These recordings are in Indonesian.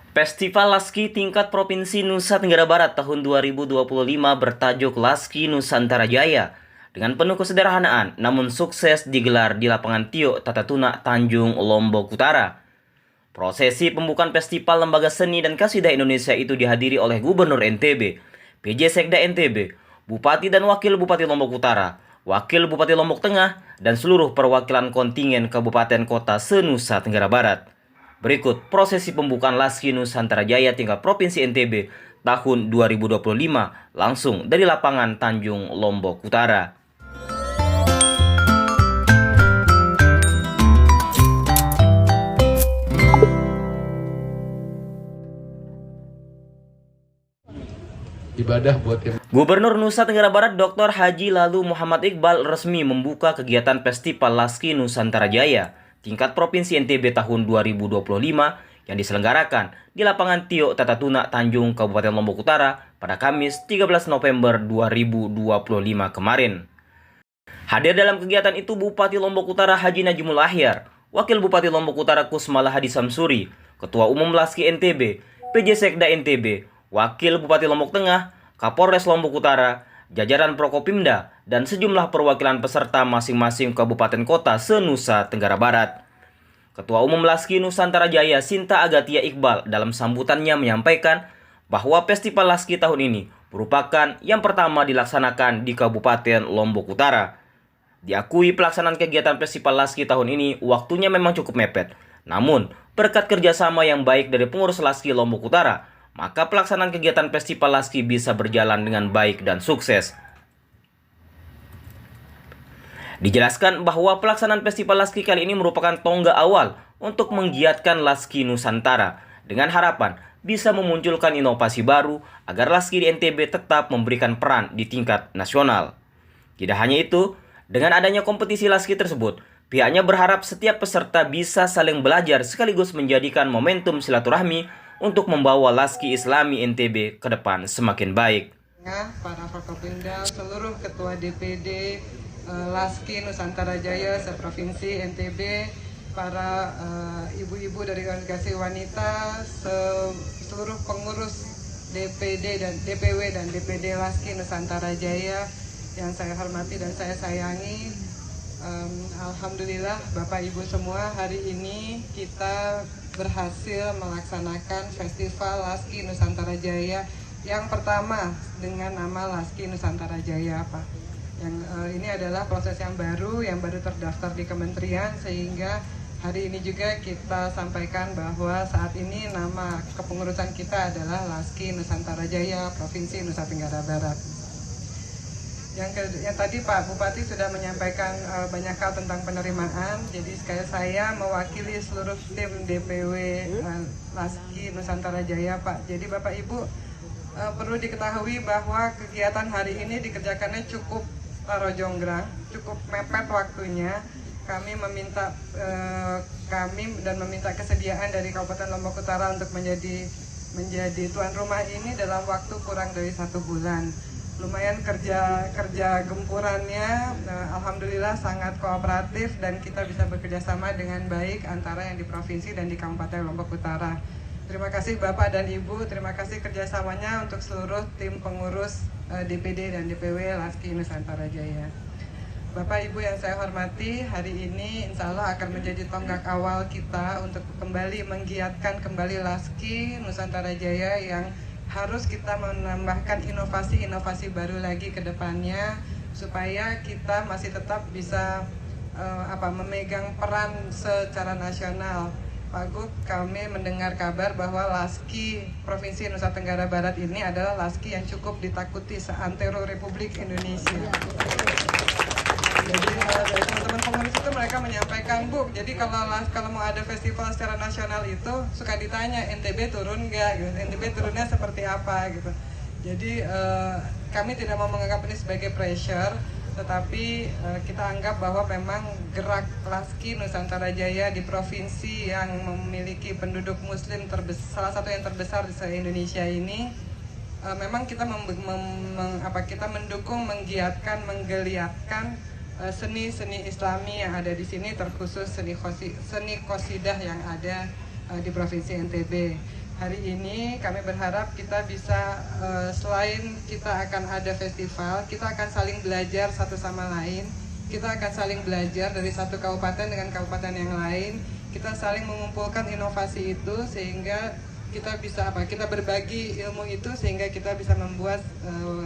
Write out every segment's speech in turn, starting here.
Festival Laski tingkat Provinsi Nusa Tenggara Barat tahun 2025 bertajuk Laski Nusantara Jaya. Dengan penuh kesederhanaan namun sukses digelar di lapangan Tio Tatatuna, Tanjung, Lombok Utara. Prosesi pembukaan Festival Lembaga Seni dan Kasidah Indonesia itu dihadiri oleh Gubernur NTB, PJ Sekda NTB, Bupati dan Wakil Bupati Lombok Utara, Wakil Bupati Lombok Tengah, dan seluruh perwakilan kontingen kabupaten kota se-Nusa Tenggara Barat. Berikut prosesi pembukaan Laski Nusantara Jaya tingkat Provinsi NTB tahun 2025 langsung dari lapangan Tanjung, Lombok Utara. Ibadah buat yang Gubernur Nusa Tenggara Barat Dr. Haji Lalu Muhammad Iqbal resmi membuka kegiatan Festival Laski Nusantara Jaya tingkat Provinsi NTB tahun 2025 yang diselenggarakan di lapangan Tio Tatatuna, Tanjung, Kabupaten Lombok Utara pada Kamis 13 November 2025 kemarin. Hadir dalam kegiatan itu Bupati Lombok Utara Haji Najimul Ahyar, Wakil Bupati Lombok Utara Kusmala Hadi Samsuri, Ketua Umum Laski NTB, PJ Sekda NTB, Wakil Bupati Lombok Tengah, Kapolres Lombok Utara, jajaran Prokopimda, dan sejumlah perwakilan peserta masing-masing kabupaten kota se-Nusa Tenggara Barat. Ketua Umum Laski Nusantara Jaya Sinta Agatia Iqbal dalam sambutannya menyampaikan bahwa Festival Laski tahun ini merupakan yang pertama dilaksanakan di Kabupaten Lombok Utara. Diakui pelaksanaan kegiatan Festival Laski tahun ini waktunya memang cukup mepet. Namun, berkat kerjasama yang baik dari pengurus Laski Lombok Utara, maka pelaksanaan kegiatan Festival Laski bisa berjalan dengan baik dan sukses. Dijelaskan bahwa pelaksanaan Festival Laski kali ini merupakan tonggak awal untuk menggiatkan Laski Nusantara dengan harapan bisa memunculkan inovasi baru agar Laski di NTB tetap memberikan peran di tingkat nasional. Tidak hanya itu, dengan adanya kompetisi Laski tersebut, pihaknya berharap setiap peserta bisa saling belajar sekaligus menjadikan momentum silaturahmi untuk membawa Laski Islami NTB ke depan semakin baik. Para Prokopimda, seluruh ketua DPD Laski Nusantara Jaya se-Provinsi NTB, para ibu-ibu dari organisasi wanita, seluruh pengurus DPD dan DPW dan DPD Laski Nusantara Jaya yang saya hormati dan saya sayangi. Alhamdulillah Bapak Ibu semua, hari ini kita berhasil melaksanakan Festival Laski Nusantara Jaya yang pertama dengan nama Laski Nusantara Jaya, Pak. Yang ini adalah proses yang baru terdaftar di kementerian, sehingga hari ini juga kita sampaikan bahwa saat ini nama kepengurusan kita adalah Laski Nusantara Jaya Provinsi Nusa Tenggara Barat. Yang tadi Pak Bupati sudah menyampaikan banyak hal tentang penerimaan, jadi sekali saya mewakili seluruh tim DPW Laski Nusantara Jaya, Pak. Jadi Bapak Ibu perlu diketahui bahwa kegiatan hari ini dikerjakannya cukup rojonggrang, cukup mepet waktunya. Kami meminta kesediaan dari Kabupaten Lombok Utara untuk menjadi tuan rumah ini dalam waktu kurang dari 1 bulan. Lumayan kerja gempurannya, alhamdulillah sangat kooperatif dan kita bisa bekerja sama dengan baik antara yang di provinsi dan di Kabupaten Lombok Utara. Terima kasih Bapak dan Ibu, terima kasih kerjasamanya untuk seluruh tim pengurus DPD dan DPW Laski Nusantara Jaya. Bapak Ibu yang saya hormati, hari ini insya Allah akan menjadi tonggak awal kita untuk kembali menggiatkan kembali Laski Nusantara Jaya yang harus kita menambahkan inovasi-inovasi baru lagi ke depannya supaya kita masih tetap bisa memegang peran secara nasional. Pak Gub, kami mendengar kabar bahwa Laski Provinsi Nusa Tenggara Barat ini adalah Laski yang cukup ditakuti seantero Republik Indonesia. Jadi dari teman-teman pengurus itu mereka menyampaikan, Bu, jadi kalau mau ada festival secara nasional itu suka ditanya NTB turun nggak, gitu. NTB turunnya seperti apa gitu. Jadi kami tidak mau menganggap ini sebagai pressure, tetapi kita anggap bahwa memang gerak Laski Nusantara Jaya di provinsi yang memiliki penduduk Muslim salah satu yang terbesar di Indonesia ini, memang kita kita mendukung, menggiatkan, menggeliatkan seni-seni Islami yang ada di sini, terkhusus seni qasidah yang ada di Provinsi NTB. Hari ini kami berharap kita bisa, selain kita akan ada festival, kita akan saling belajar satu sama lain. Kita akan saling belajar dari satu kabupaten dengan kabupaten yang lain. Kita saling mengumpulkan inovasi itu sehingga kita bisa kita berbagi ilmu itu sehingga kita bisa membuat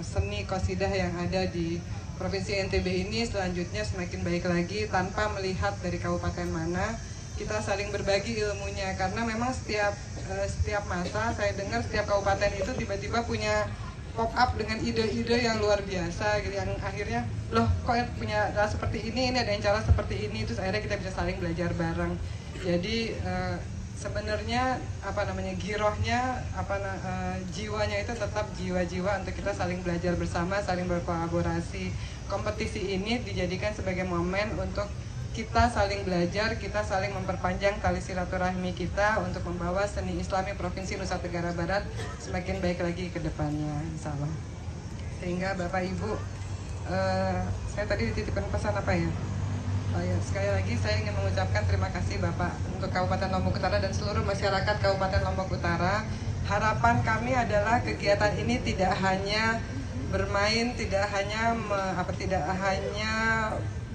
seni qasidah yang ada di Provinsi NTB ini selanjutnya semakin baik lagi tanpa melihat dari kabupaten mana. Kita saling berbagi ilmunya karena memang setiap masa saya dengar setiap kabupaten itu tiba-tiba punya pop up dengan ide-ide yang luar biasa gitu, yang akhirnya loh kok punya cara seperti ini ada yang cara seperti ini, terus akhirnya kita bisa saling belajar bareng. Jadi sebenarnya girohnya jiwanya itu tetap jiwa-jiwa untuk kita saling belajar bersama, saling berkolaborasi. Kompetisi ini dijadikan sebagai momen untuk kita saling belajar, kita saling memperpanjang tali silaturahmi kita untuk membawa seni Islami Provinsi Nusa Tenggara Barat semakin baik lagi ke depannya, insya Allah. Sehingga Bapak Ibu, saya tadi dititipkan pesan apa ya? Oh ya, sekali lagi saya ingin mengucapkan terima kasih Bapak untuk Kabupaten Lombok Utara dan seluruh masyarakat Kabupaten Lombok Utara. Harapan kami adalah kegiatan ini tidak hanya bermain, tidak hanya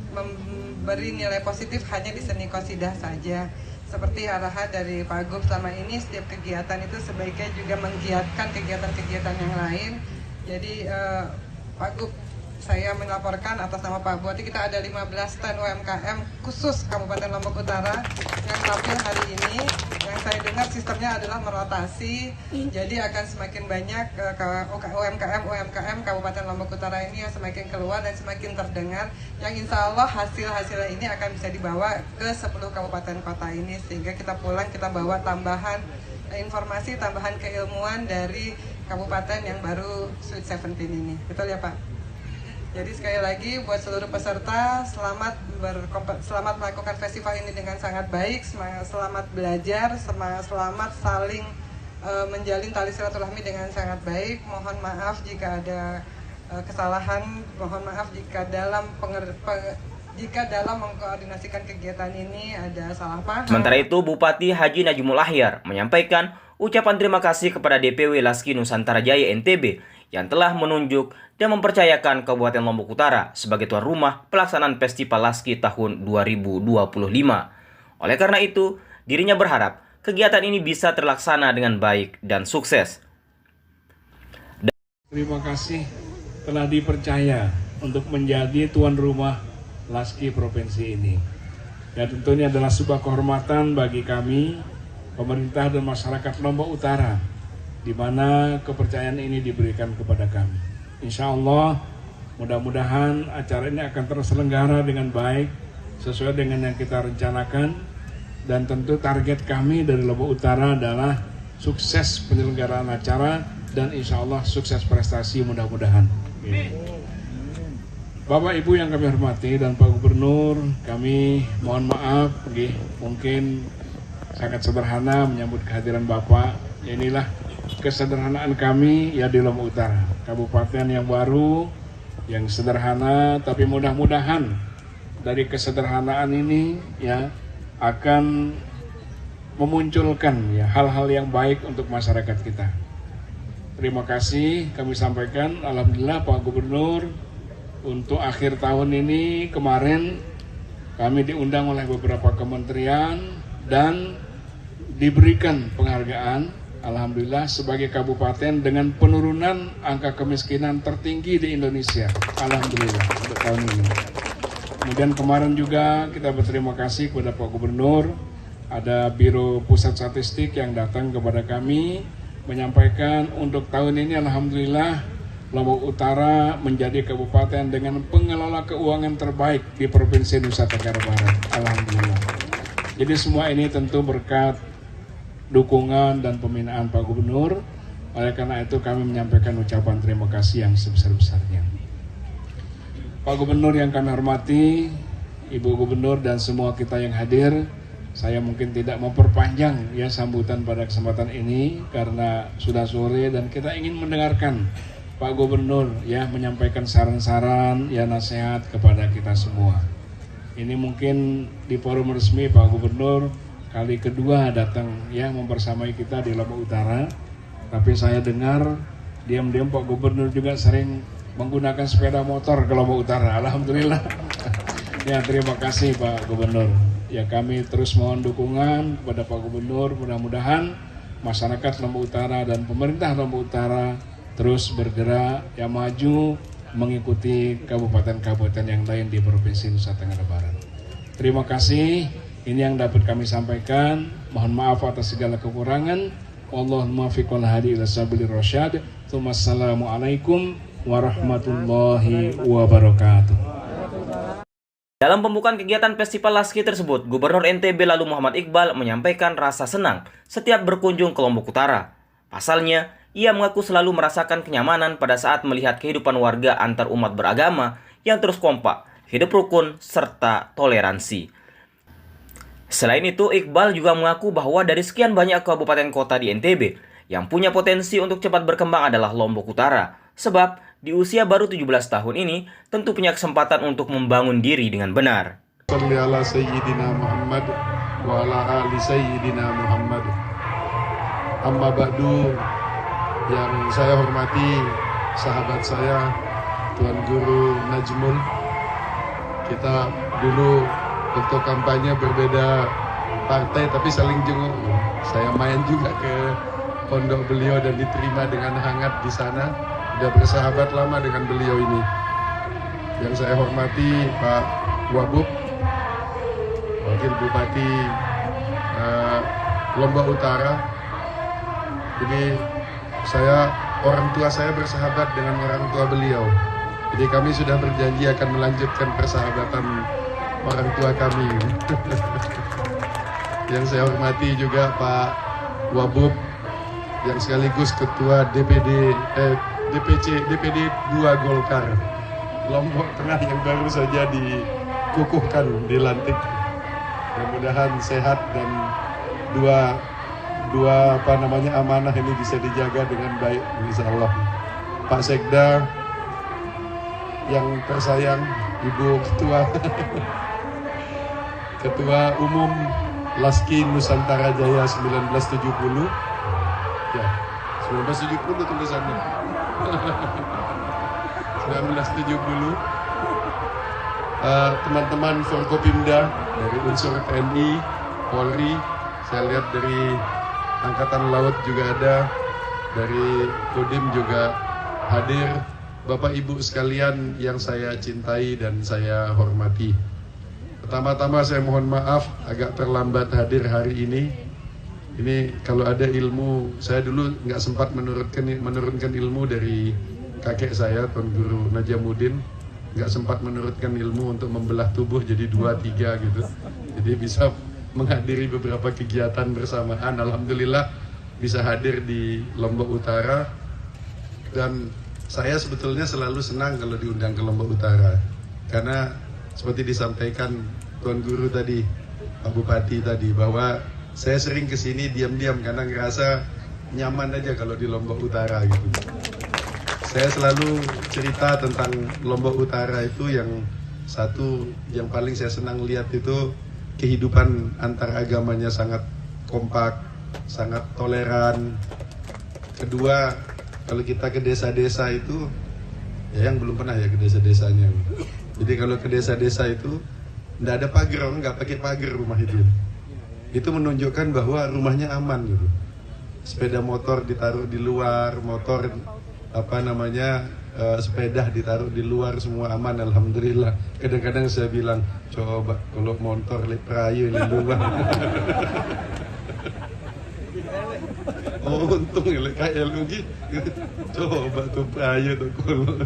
memberi nilai positif hanya di seni qasidah saja. Seperti arahan dari Pak Gub selama ini, setiap kegiatan itu sebaiknya juga menggiatkan kegiatan-kegiatan yang lain. Jadi Pak Gub, saya melaporkan atas nama Pak Bupati, kita ada 15 stand UMKM khusus Kabupaten Lombok Utara yang tampil hari ini. Yang saya dengar sistemnya adalah merotasi, jadi akan semakin banyak UMKM Kabupaten Lombok Utara ini yang semakin keluar dan semakin terdengar, yang insya Allah hasil-hasil ini akan bisa dibawa ke 10 kabupaten kota ini, sehingga kita pulang kita bawa tambahan informasi, tambahan keilmuan dari kabupaten yang baru Sweet 17 ini. Betul ya Pak? Jadi sekali lagi buat seluruh peserta, selamat melakukan festival ini dengan sangat baik, selamat belajar, selamat saling menjalin tali silaturahmi dengan sangat baik. Mohon maaf jika ada kesalahan, mohon maaf jika dalam mengkoordinasikan kegiatan ini ada salah paham. Sementara itu, Bupati Haji Najmul Ahyar menyampaikan ucapan terima kasih kepada DPW Laski Nusantara Jaya NTB yang telah menunjuk dan mempercayakan Kabupaten Lombok Utara sebagai tuan rumah pelaksanaan Festival Laski tahun 2025. Oleh karena itu, dirinya berharap kegiatan ini bisa terlaksana dengan baik dan sukses. Terima kasih telah dipercaya untuk menjadi tuan rumah Laski Provinsi ini. Dan tentu ini adalah sebuah kehormatan bagi kami, pemerintah dan masyarakat Lombok Utara, di mana kepercayaan ini diberikan kepada kami. Insya Allah, mudah-mudahan acara ini akan terselenggara dengan baik, sesuai dengan yang kita rencanakan. Dan tentu target kami dari Lombok Utara adalah sukses penyelenggaraan acara dan insya Allah sukses prestasi mudah-mudahan. Bapak Ibu yang kami hormati dan Pak Gubernur, kami mohon maaf, mungkin sangat sederhana menyambut kehadiran Bapak. Inilah kesederhanaan kami ya di Lombok Utara, kabupaten yang baru, yang sederhana, tapi mudah-mudahan dari kesederhanaan ini ya akan memunculkan ya hal-hal yang baik untuk masyarakat kita. Terima kasih kami sampaikan, alhamdulillah Pak Gubernur, untuk akhir tahun ini kemarin kami diundang oleh beberapa kementerian dan diberikan penghargaan, alhamdulillah, sebagai kabupaten dengan penurunan angka kemiskinan tertinggi di Indonesia, alhamdulillah, untuk tahun ini. Kemudian kemarin juga kita berterima kasih kepada Pak Gubernur, ada Biro Pusat Statistik yang datang kepada kami menyampaikan untuk tahun ini alhamdulillah Lombok Utara menjadi kabupaten dengan pengelola keuangan terbaik di Provinsi Nusa Tenggara Barat, alhamdulillah. Jadi semua ini tentu berkat dukungan dan pembinaan Pak Gubernur. Oleh karena itu kami menyampaikan ucapan terima kasih yang sebesar-besarnya. Pak Gubernur yang kami hormati, Ibu Gubernur dan semua kita yang hadir, saya mungkin tidak memperpanjang ya sambutan pada kesempatan ini karena sudah sore dan kita ingin mendengarkan Pak Gubernur ya menyampaikan saran-saran ya nasihat kepada kita semua. Ini mungkin di forum resmi Pak Gubernur kali kedua datang ya membersamai kita di Lombok Utara. Tapi saya dengar diam-diam Pak Gubernur juga sering menggunakan sepeda motor ke Lombok Utara. Alhamdulillah. Ya, terima kasih Pak Gubernur. Ya, kami terus mohon dukungan kepada Pak Gubernur. Mudah-mudahan masyarakat Lombok Utara dan pemerintah Lombok Utara terus bergerak yang maju mengikuti kabupaten-kabupaten yang lain di Provinsi Nusa Tenggara Barat. Terima kasih. Ini yang dapat kami sampaikan. Mohon maaf atas segala kekurangan. Wallahul muwaffiq wal hadi ila sabilir rasyad. Wassalamualaikum warahmatullahi wabarakatuh. Dalam pembukaan kegiatan Festival Laski tersebut, Gubernur NTB Lalu Muhammad Iqbal menyampaikan rasa senang setiap berkunjung ke Lombok Utara. Pasalnya, ia mengaku selalu merasakan kenyamanan pada saat melihat kehidupan warga antar umat beragama yang terus kompak, hidup rukun, serta toleransi. Selain itu, Iqbal juga mengaku bahwa dari sekian banyak kabupaten kota di NTB, yang punya potensi untuk cepat berkembang adalah Lombok Utara. Sebab, di usia baru 17 tahun ini, tentu punya kesempatan untuk membangun diri dengan benar. Salli ala Sayyidina Muhammad wa ala ali Sayyidina Muhammad. Amma ba'du, yang saya hormati sahabat saya Tuan Guru Najmul. Kita dulu untuk kampanye berbeda partai tapi saling jenguk. Saya main juga ke pondok beliau dan diterima dengan hangat di sana. Sudah bersahabat lama dengan beliau ini. Yang saya hormati Pak Wabub, Wakil Bupati Lombok Utara. Jadi orang tua saya bersahabat dengan orang tua beliau. Jadi kami sudah berjanji akan melanjutkan persahabatan orang tua kami. Yang saya hormati juga Pak Wabub, yang sekaligus Ketua DPD 2 Golkar Lombok Tengah yang baru saja dikukuhkan, dilantik. Mudah-mudahan sehat dan dua amanah ini bisa dijaga dengan baik, insyaallah. Pak Sekda yang tersayang, Ibu Ketua Umum Laski Nusantara Jaya 1970. Ya, 1970 tulisannya. 1970. Teman-teman Forkopimda dari unsur TNI, Polri, saya lihat dari Angkatan Laut juga ada, dari Kodim juga hadir. Bapak Ibu sekalian yang saya cintai dan saya hormati. Pertama-tama saya mohon maaf agak terlambat hadir hari ini. Ini kalau ada ilmu, saya dulu nggak sempat menurunkan ilmu dari kakek saya, Tuan Guru Najamuddin. Nggak sempat menurunkan ilmu untuk membelah tubuh jadi 2-3 gitu. Jadi bisa menghadiri beberapa kegiatan bersamaan. Alhamdulillah bisa hadir di Lombok Utara. Dan saya sebetulnya selalu senang kalau diundang ke Lombok Utara. Karena seperti disampaikan Tuan Guru tadi, Pak Bupati tadi, bahwa saya sering kesini diam-diam karena ngerasa nyaman aja kalau di Lombok Utara gitu. Saya selalu cerita tentang Lombok Utara itu yang satu, yang paling saya senang lihat itu kehidupan antar agamanya sangat kompak, sangat toleran. Kedua, kalau kita ke desa-desa itu, ya yang belum pernah ya ke desa-desanya. Jadi kalau ke desa-desa itu, nggak ada pagar, orang nggak pakai pagar rumah itu. Itu menunjukkan bahwa rumahnya aman gitu. Sepeda motor ditaruh di luar, sepeda ditaruh di luar, semua aman, alhamdulillah. Kadang-kadang saya bilang, coba kalau motor perayu di luar. Oh, untung ya kayak lagi. Coba tuh perayu tuh kalau.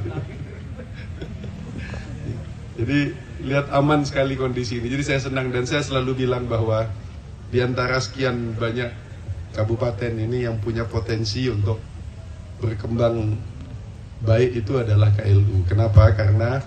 Jadi lihat aman sekali kondisi ini. Jadi saya senang dan saya selalu bilang bahwa di antara sekian banyak kabupaten ini yang punya potensi untuk berkembang baik itu adalah KLU. Kenapa? Karena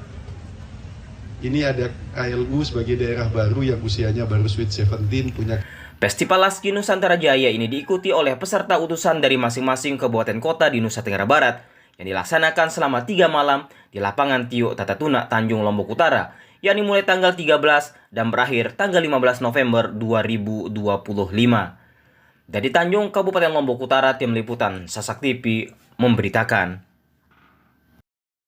ini ada KLU sebagai daerah baru yang usianya baru sweet 17 punya. Festival Laski Nusantara Jaya ini diikuti oleh peserta utusan dari masing-masing kabupaten kota di Nusa Tenggara Barat yang dilaksanakan selama 3 malam di lapangan Tio Tatatuna, Tanjung Lombok Utara, yakni mulai tanggal 13 dan berakhir tanggal 15 November 2025. Dari Tanjung, Kabupaten Lombok Utara, tim liputan Sasak TV memberitakan.